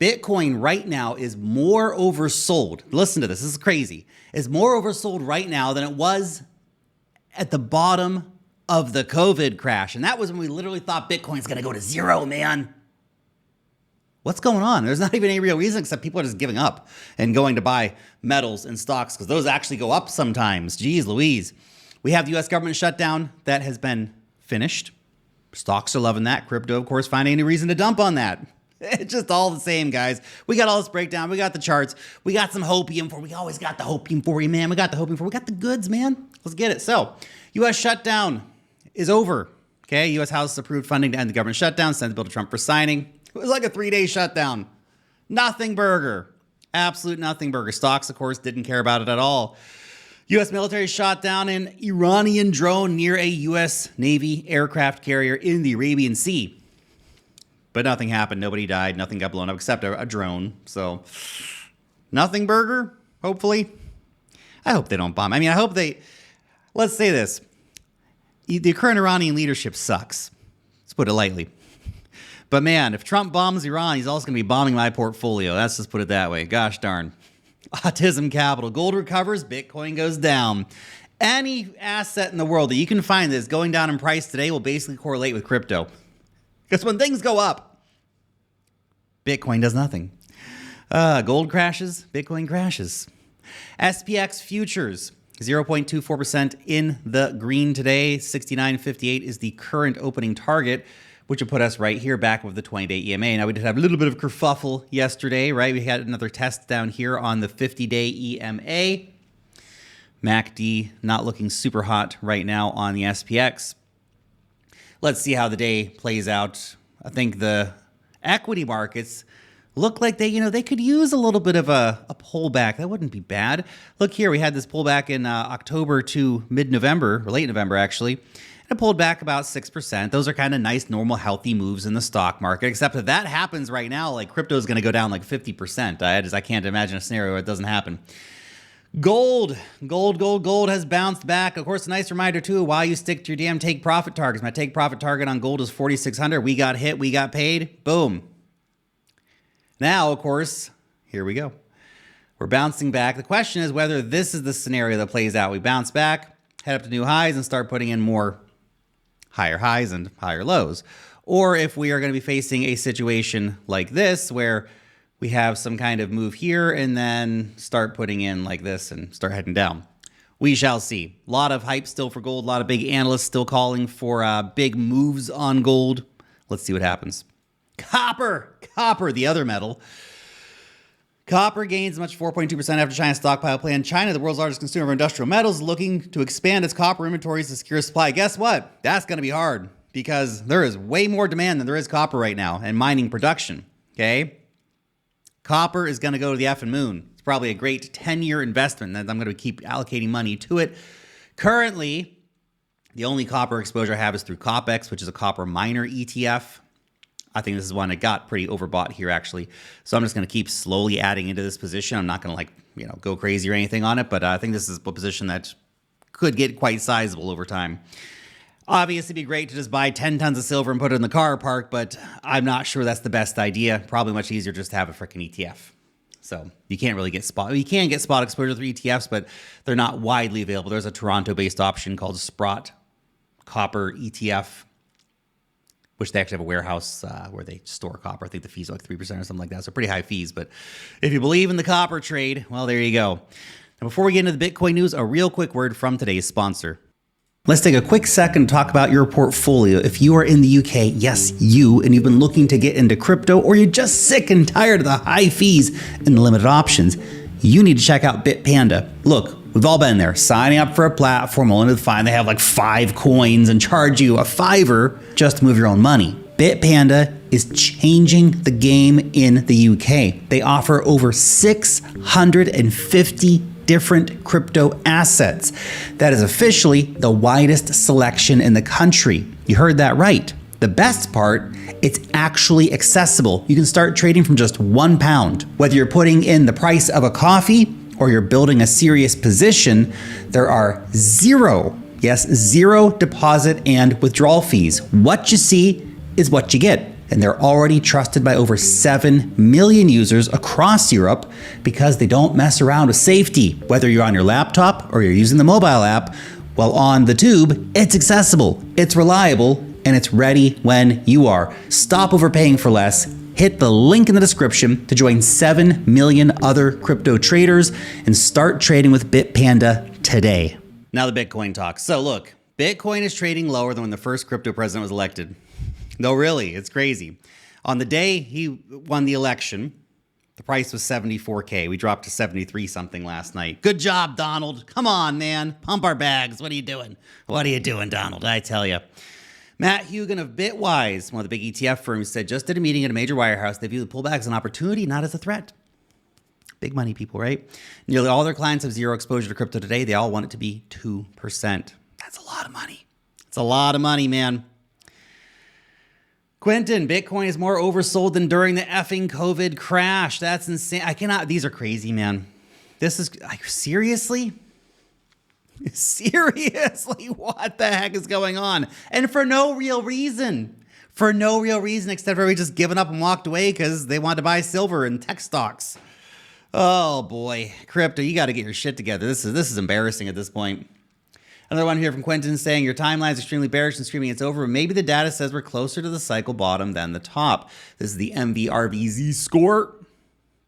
Bitcoin right now is more oversold. Listen to this. This is crazy. It's more oversold right now than it was at the bottom of the COVID crash. And that was when we literally thought Bitcoin's going to go to zero, man. What's going on? There's not even any real reason except people are just giving up and going to buy metals and stocks because those actually go up sometimes. Jeez Louise. We have the U.S. government shutdown that has been finished. Stocks are loving that. Crypto, of course, finding any reason to dump on that. It's just all the same, guys. We got all this breakdown. We got the charts. We got some hopium for. We always got the hopium for you, man. We got the hopium for. We got the goods, man. Let's get it. So, U.S. shutdown is over. Okay, U.S. House approved funding to end the government shutdown. Sent the bill to Trump for signing. It was like a 3-day shutdown. Nothing burger. Absolute nothing burger. Stocks, of course, didn't care about it at all. U.S. military shot down an Iranian drone near a U.S. Navy aircraft carrier in the Arabian Sea. But nothing happened. Nobody died. Nothing got blown up except a drone. So, nothing burger, hopefully. I hope they don't bomb. I mean, I hope they... Let's say this. The current Iranian leadership sucks. Let's put it lightly. But man, if Trump bombs Iran, he's also going to be bombing my portfolio. Let's just put it that way. Gosh darn. Autism capital. Gold recovers, Bitcoin goes down. Any asset in the world that you can find that is going down in price today will basically correlate with crypto. Because when things go up, Bitcoin does nothing. Gold crashes, Bitcoin crashes. SPX futures, 0.24% in the green today. 69.58 is the current opening target, which would put us right here back with the 20-day EMA. Now, we did have a little bit of a kerfuffle yesterday, right? We had another test down here on the 50-day EMA. MACD not looking super hot right now on the SPX. Let's see how the day plays out. I think the equity markets look like they could use a little bit of a pullback. That wouldn't be bad. Look here, we had this pullback in October to mid-November, or late November actually. It pulled back about 6%. Those are kind of nice, normal, healthy moves in the stock market, except if that happens right now, like crypto is going to go down like 50%. I can't imagine a scenario where it doesn't happen. Gold has bounced back. Of course, a nice reminder too, while you stick to your damn take profit targets. My take profit target on gold is 4,600. We got hit, we got paid, boom. Now, of course, here we go. We're bouncing back. The question is whether this is the scenario that plays out. We bounce back, head up to new highs and start putting in more higher highs and higher lows. Or if we are going to be facing a situation like this where we have some kind of move here and then start putting in like this and start heading down. We shall see. A lot of hype still for gold. A lot of big analysts still calling for big moves on gold. Let's see what happens. Copper, the other metal. Copper gains much 4.2% after China's stockpile plan. China, the world's largest consumer of industrial metals, looking to expand its copper inventories to secure supply. Guess what? That's going to be hard because there is way more demand than there is copper right now and mining production, okay? Copper is going to go to the effing moon. It's probably a great 10-year investment that I'm going to keep allocating money to it. Currently, the only copper exposure I have is through CopX, which is a copper miner ETF. I think this is one that got pretty overbought here, actually. So I'm just going to keep slowly adding into this position. I'm not going to go crazy or anything on it, but I think this is a position that could get quite sizable over time. Obviously, it'd be great to just buy 10 tons of silver and put it in the car park, but I'm not sure that's the best idea. Probably much easier just to have a freaking ETF. So you can't really get spot. You can get spot exposure through ETFs, but they're not widely available. There's a Toronto-based option called Sprott Copper ETF, which they actually have a warehouse where they store copper. I think the fees are like 3% or something like that. So pretty high fees. But if you believe in the copper trade, well, there you go. Now, before we get into the Bitcoin news, a real quick word from today's sponsor. Let's take a quick second to talk about your portfolio. If you are in the UK, yes, you, and you've been looking to get into crypto, or you're just sick and tired of the high fees and the limited options, you need to check out Bitpanda. Look, we've all been there, signing up for a platform only to find they have like 5 coins and charge you a $5 just to move your own money. Bitpanda is changing the game in the UK. They offer over 650 different crypto assets. That is officially the widest selection in the country. You heard that right. The best part, it's actually accessible. You can start trading from just £1. Whether you're putting in the price of a coffee or you're building a serious position, there are zero deposit and withdrawal fees. What you see is what you get. And they're already trusted by over 7 million users across Europe because they don't mess around with safety. Whether you're on your laptop or you're using the mobile app, while on the tube, it's accessible, it's reliable, and it's ready when you are. Stop overpaying for less. Hit the link in the description to join 7 million other crypto traders and start trading with Bitpanda today. Now the Bitcoin talk. So look, Bitcoin is trading lower than when the first crypto president was elected. No, really, it's crazy. On the day he won the election, the price was 74K. We dropped to 73 something last night. Good job, Donald. Come on, man. Pump our bags. What are you doing? What are you doing, Donald? I tell you. Matt Hugan of Bitwise, one of the big ETF firms, said just at a meeting at a major wirehouse, they view the pullback as an opportunity, not as a threat. Big money people, right? Nearly all their clients have zero exposure to crypto today. They all want it to be 2%. That's a lot of money. It's a lot of money, man. Quentin, Bitcoin is more oversold than during the effing COVID crash. That's insane. I cannot, these are crazy, man. This is, like, seriously? Seriously, what the heck is going on? And for no real reason. For no real reason except for everybody just giving up and walked away because they wanted to buy silver and tech stocks. Oh boy, crypto, you got to get your shit together. This is embarrassing at this point. Another one here from Quentin saying, your timeline is extremely bearish and screaming it's over. Maybe the data says we're closer to the cycle bottom than the top. This is the MVRVZ score.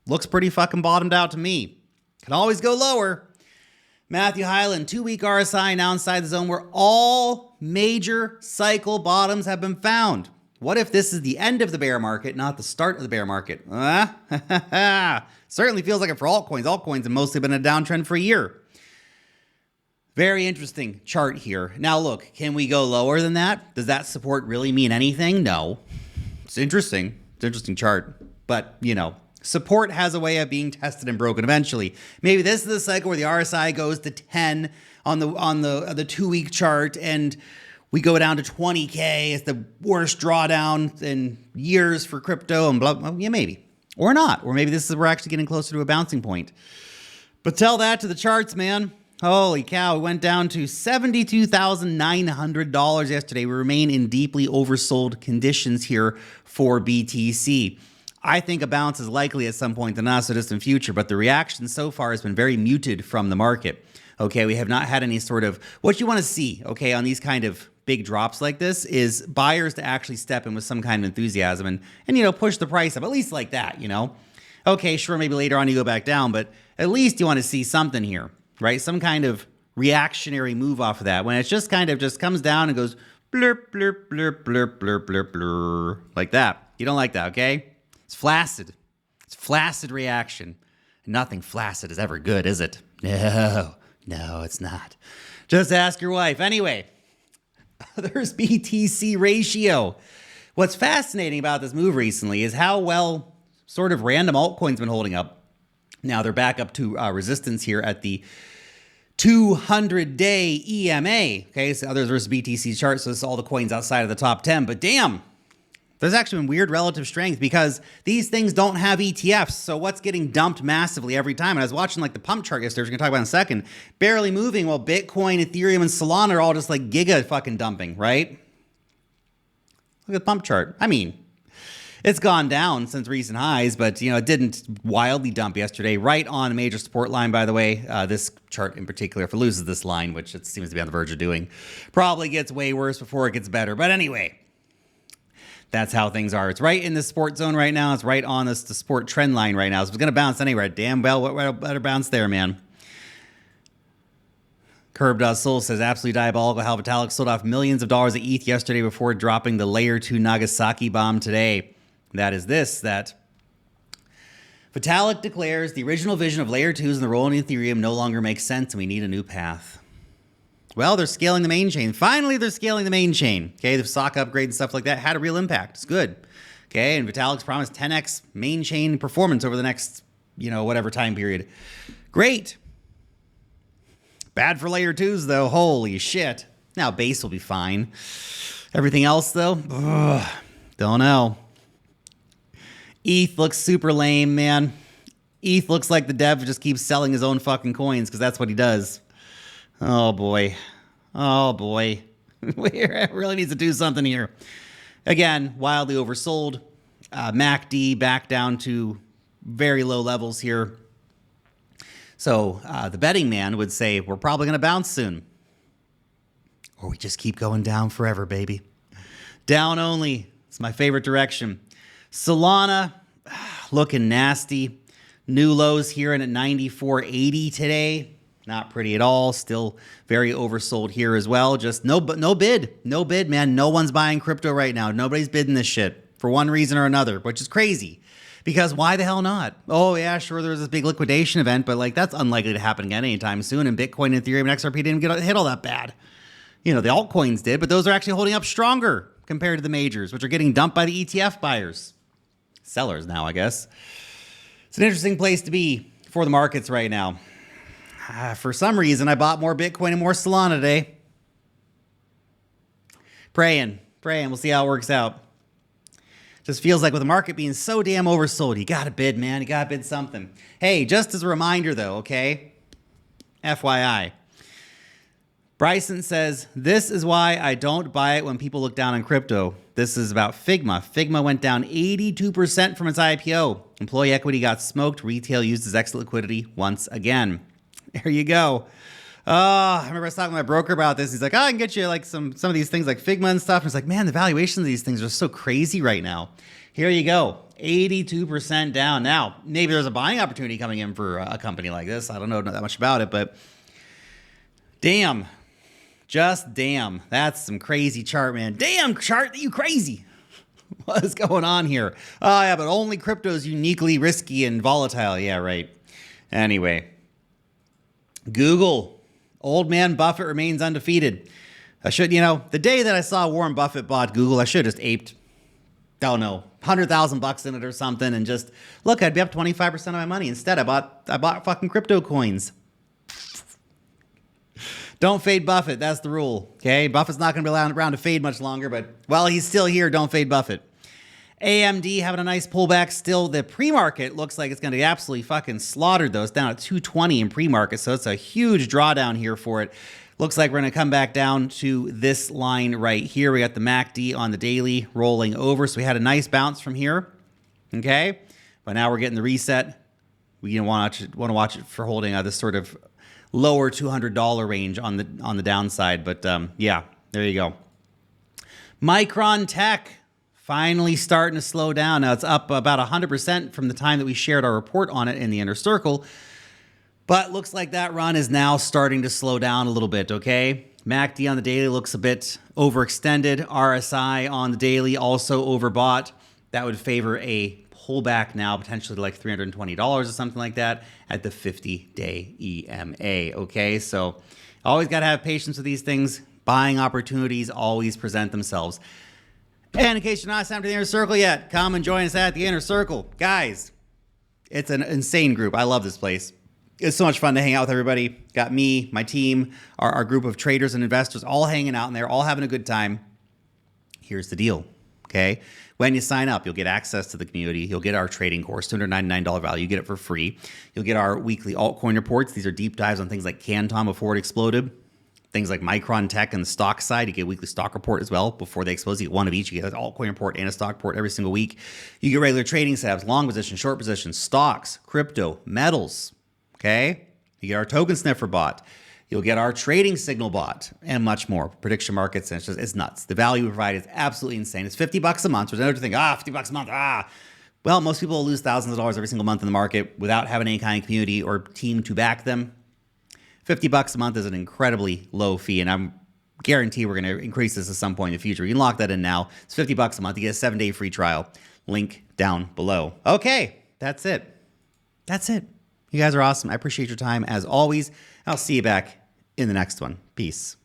Looks pretty fucking bottomed out to me. Can always go lower. Matthew Hyland, 2-week RSI now inside the zone where all major cycle bottoms have been found. What if this is the end of the bear market, not the start of the bear market? Certainly feels like it for altcoins. Altcoins have mostly been in a downtrend for a year. Very interesting chart here. Now look, can we go lower than that? Does that support really mean anything? No. It's interesting. It's an interesting chart. But, you know, support has a way of being tested and broken eventually. Maybe this is the cycle where the RSI goes to 10 on the 2-week chart and we go down to 20K. It's the worst drawdown in years for crypto and blah, blah. Yeah, maybe. Or not. Or maybe this is we're actually getting closer to a bouncing point. But tell that to the charts, man. Holy cow, we went down to $72,900 yesterday. We remain in deeply oversold conditions here for BTC. I think a bounce is likely at some point in the not so distant future, but the reaction so far has been very muted from the market. Okay, we have not had any sort of, what you want to see, okay, on these kind of big drops like this is buyers to actually step in with some kind of enthusiasm and you know, push the price up, at least like that, you know? Okay, sure, maybe later on you go back down, but at least you want to see something here. Right? Some kind of reactionary move off of that. When it's just kind of just comes down and goes blur, blur, blur, blur, blur, blur, blur, like that. You don't like that, okay? It's flaccid. It's flaccid reaction. Nothing flaccid is ever good, is it? No, it's not. Just ask your wife. Anyway, there's BTC ratio. What's fascinating about this move recently is how well sort of random altcoins been holding up. Now they're back up to resistance here at the 200-day EMA. Okay, so there's BTC chart, so this is all the coins outside of the top 10. But damn, there's actually been weird relative strength because these things don't have ETFs. So what's getting dumped massively every time? And I was watching like the pump chart yesterday, which we're gonna talk about in a second, barely moving while Bitcoin, Ethereum, and Solana are all just like giga fucking dumping, right? Look at the pump chart. I mean, it's gone down since recent highs, but you know it didn't wildly dump yesterday. Right on a major support line, by the way. This chart in particular, if it loses this line, which it seems to be on the verge of doing, probably gets way worse before it gets better. But anyway, that's how things are. It's right in the support zone right now. It's right on the support trend line right now. So it's going to bounce anyway. Damn well, what better bounce there, man? Curb.Soul says, absolutely diabolical how Vitalik sold off millions of dollars of ETH yesterday before dropping the layer 2 Nagasaki bomb today. That is this, that Vitalik declares the original vision of layer 2s and the role in Ethereum no longer makes sense and we need a new path. Well, they're scaling the main chain. Finally, they're scaling the main chain. Okay, the SOC upgrade and stuff like that had a real impact. It's good. Okay, and Vitalik's promised 10x main chain performance over the next, you know, whatever time period. Great. Bad for layer 2s, though. Holy shit. Now, base will be fine. Everything else, though, don't know. ETH looks super lame, man. ETH looks like the dev just keeps selling his own fucking coins because that's what he does. Oh, boy. Oh, boy. We really needs to do something here. Again, wildly oversold. MACD back down to very low levels here. So the betting man would say we're probably going to bounce soon. Or we just keep going down forever, baby. Down only. It's my favorite direction. Solana looking nasty. New lows here in at 94.80 today. Not pretty at all. Still very oversold here as well. Just no bid. No bid, man. No one's buying crypto right now. Nobody's bidding this shit for one reason or another, which is crazy. Because why the hell not? Oh, yeah, sure, there was this big liquidation event, but like that's unlikely to happen again anytime soon. And Bitcoin, Ethereum, and XRP didn't get hit all that bad. You know, the altcoins did, but those are actually holding up stronger compared to the majors, which are getting dumped by the ETF buyers. Sellers now, I guess. It's an interesting place to be for the markets right now. For some reason, I bought more Bitcoin and more Solana today. Praying. We'll see how it works out. Just feels like with the market being so damn oversold, you gotta bid, man. You gotta bid something. Hey, just as a reminder though, okay? FYI. Bryson says, this is why I don't buy it when people look down on crypto. This is about Figma. Figma went down 82% from its IPO. Employee equity got smoked. Retail used as exit liquidity once again. There you go. I remember I was talking to my broker about this. He's like, I can get you like some of these things like Figma and stuff. And it's like, man, the valuation of these things are so crazy right now. Here you go. 82% down. Now, maybe there's a buying opportunity coming in for a company like this. I don't know that much about it, but damn. Just damn. That's some crazy chart, man. Damn chart, you crazy. What is going on here? Oh, yeah, but only crypto is uniquely risky and volatile. Yeah, right. Anyway. Google. Old man Buffett remains undefeated. The day that I saw Warren Buffett bought Google, I should have just aped, don't know, $100,000 in it or something and just, look, I'd be up 25% of my money. Instead, I bought fucking crypto coins. Don't fade Buffett. That's the rule. Okay. Buffett's not going to be around to fade much longer, but while he's still here, don't fade Buffett. AMD having a nice pullback still. The pre-market looks like it's going to be absolutely fucking slaughtered, though. It's down at 220 in pre-market, so it's a huge drawdown here for it. Looks like we're going to come back down to this line right here. We got the MACD on the daily rolling over, so we had a nice bounce from here. Okay? But now we're getting the reset. We want to watch it for holding this sort of lower $200 range on the downside. But yeah, there you go. Micron Tech. Finally starting to slow down. Now it's up about 100% from the time that we shared our report on it in the inner circle. But looks like that run is now starting to slow down a little bit, okay? MACD on the daily looks a bit overextended. RSI on the daily also overbought. That would favor a pullback now, potentially to like $320 or something like that at the 50-day EMA, okay? So always got to have patience with these things. Buying opportunities always present themselves. And in case you're not signed up to the Inner Circle yet, come and join us at the Inner Circle. Guys, it's an insane group. I love this place. It's so much fun to hang out with everybody. Got me, my team, our group of traders and investors all hanging out in there, all having a good time. Here's the deal, okay? When you sign up, you'll get access to the community. You'll get our trading course, $299 value. You get it for free. You'll get our weekly altcoin reports. These are deep dives on things like Canton before it exploded. Things like Micron Tech and the stock side. You get a weekly stock report as well before they explode. You get one of each. You get an altcoin report and a stock report every single week. You get regular trading setups, long positions, short positions, stocks, crypto, metals. Okay? You get our token sniffer bot. You'll get our trading signal bot and much more. Prediction markets. And it's nuts. The value we provide is absolutely insane. It's $50 a month. There's another thing. $50 a month. Well, most people will lose thousands of dollars every single month in the market without having any kind of community or team to back them. $50 a month is an incredibly low fee, and I'm guarantee we're going to increase this at some point in the future. You can lock that in now. It's $50 a month. You get a 7-day free trial. Link down below. Okay, that's it. That's it. You guys are awesome. I appreciate your time as always. I'll see you back in the next one. Peace.